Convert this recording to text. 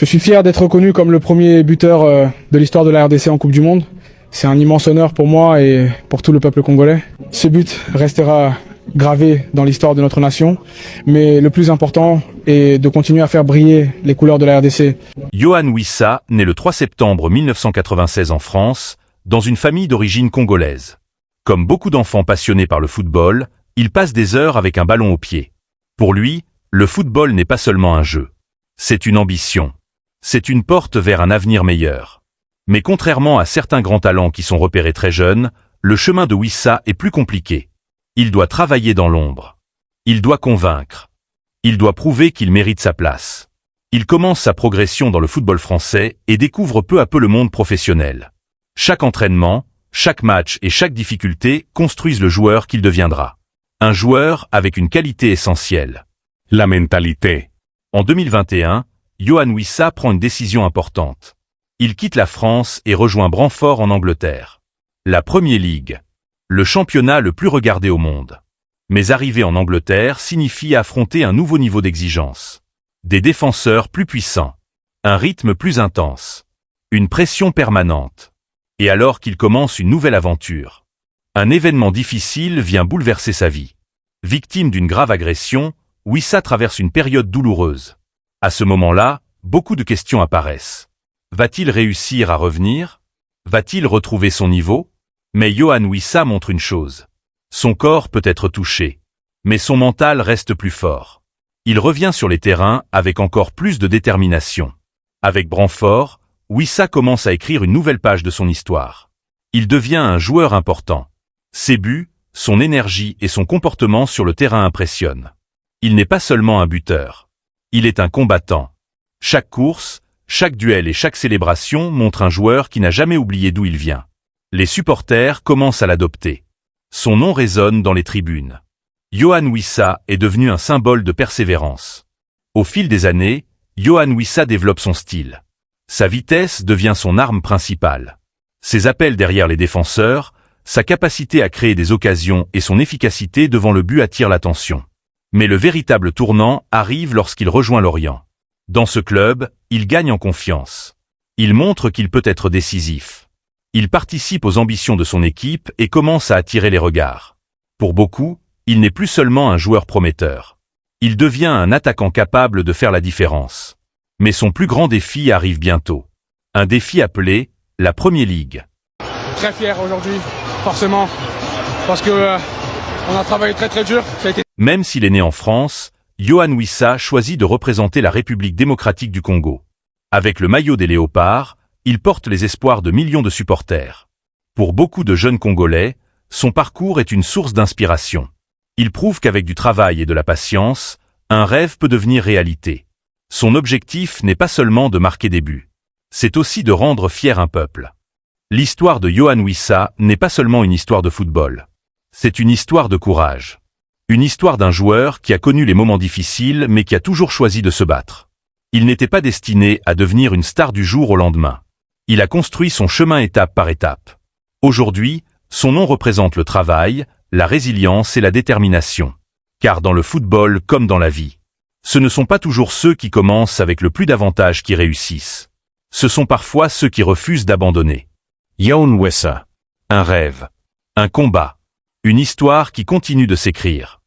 Je suis fier d'être reconnu comme le premier buteur de l'histoire de la RDC en Coupe du Monde. C'est un immense honneur pour moi et pour tout le peuple congolais. Ce but restera gravé dans l'histoire de notre nation, mais le plus important est de continuer à faire briller les couleurs de la RDC. Yohan Wissa naît le 3 septembre 1996 en France, dans une famille d'origine congolaise. Comme beaucoup d'enfants passionnés par le football, il passe des heures avec un ballon au pied. Pour lui, le football n'est pas seulement un jeu. C'est une ambition. C'est une porte vers un avenir meilleur. Mais contrairement à certains grands talents qui sont repérés très jeunes, le chemin de Wissa est plus compliqué. Il doit travailler dans l'ombre. Il doit convaincre. Il doit prouver qu'il mérite sa place. Il commence sa progression dans le football français et découvre peu à peu le monde professionnel. Chaque entraînement, chaque match et chaque difficulté construisent le joueur qu'il deviendra. Un joueur avec une qualité essentielle. La mentalité. En 2021, Yohan Wissa prend une décision importante. Il quitte la France et rejoint Brentford en Angleterre. La Premier League. Le championnat le plus regardé au monde. Mais arriver en Angleterre signifie affronter un nouveau niveau d'exigence. Des défenseurs plus puissants. Un rythme plus intense. Une pression permanente. Et alors qu'il commence une nouvelle aventure. Un événement difficile vient bouleverser sa vie. Victime d'une grave agression, Wissa traverse une période douloureuse. À ce moment-là, beaucoup de questions apparaissent. Va-t-il réussir à revenir? Va-t-il retrouver son niveau? Mais Yohan Wissa montre une chose. Son corps peut être touché, mais son mental reste plus fort. Il revient sur les terrains avec encore plus de détermination. Avec Brentford, Wissa commence à écrire une nouvelle page de son histoire. Il devient un joueur important. Ses buts, son énergie et son comportement sur le terrain impressionnent. Il n'est pas seulement un buteur. Il est un combattant. Chaque course, chaque duel et chaque célébration montre un joueur qui n'a jamais oublié d'où il vient. Les supporters commencent à l'adopter. Son nom résonne dans les tribunes. Yohan Wissa est devenu un symbole de persévérance. Au fil des années, Yohan Wissa développe son style. Sa vitesse devient son arme principale. Ses appels derrière les défenseurs, sa capacité à créer des occasions et son efficacité devant le but attirent l'attention. Mais le véritable tournant arrive lorsqu'il rejoint Lorient. Dans ce club, il gagne en confiance. Il montre qu'il peut être décisif. Il participe aux ambitions de son équipe et commence à attirer les regards. Pour beaucoup, il n'est plus seulement un joueur prometteur. Il devient un attaquant capable de faire la différence. Mais son plus grand défi arrive bientôt. Un défi appelé la Premier League. Très fier aujourd'hui, forcément, parce que on a travaillé très dur. Ça a été... Même s'il est né en France, Yohan Wissa choisit de représenter la République démocratique du Congo. Avec le maillot des Léopards, il porte les espoirs de millions de supporters. Pour beaucoup de jeunes Congolais, son parcours est une source d'inspiration. Il prouve qu'avec du travail et de la patience, un rêve peut devenir réalité. Son objectif n'est pas seulement de marquer des buts. C'est aussi de rendre fier un peuple. L'histoire de Yohan Wissa n'est pas seulement une histoire de football. C'est une histoire de courage. Une histoire d'un joueur qui a connu les moments difficiles mais qui a toujours choisi de se battre. Il n'était pas destiné à devenir une star du jour au lendemain. Il a construit son chemin étape par étape. Aujourd'hui, son nom représente le travail, la résilience et la détermination. Car dans le football comme dans la vie, ce ne sont pas toujours ceux qui commencent avec le plus d'avantages qui réussissent. Ce sont parfois ceux qui refusent d'abandonner. Yohan Wissa. Un rêve. Un combat. Une histoire qui continue de s'écrire.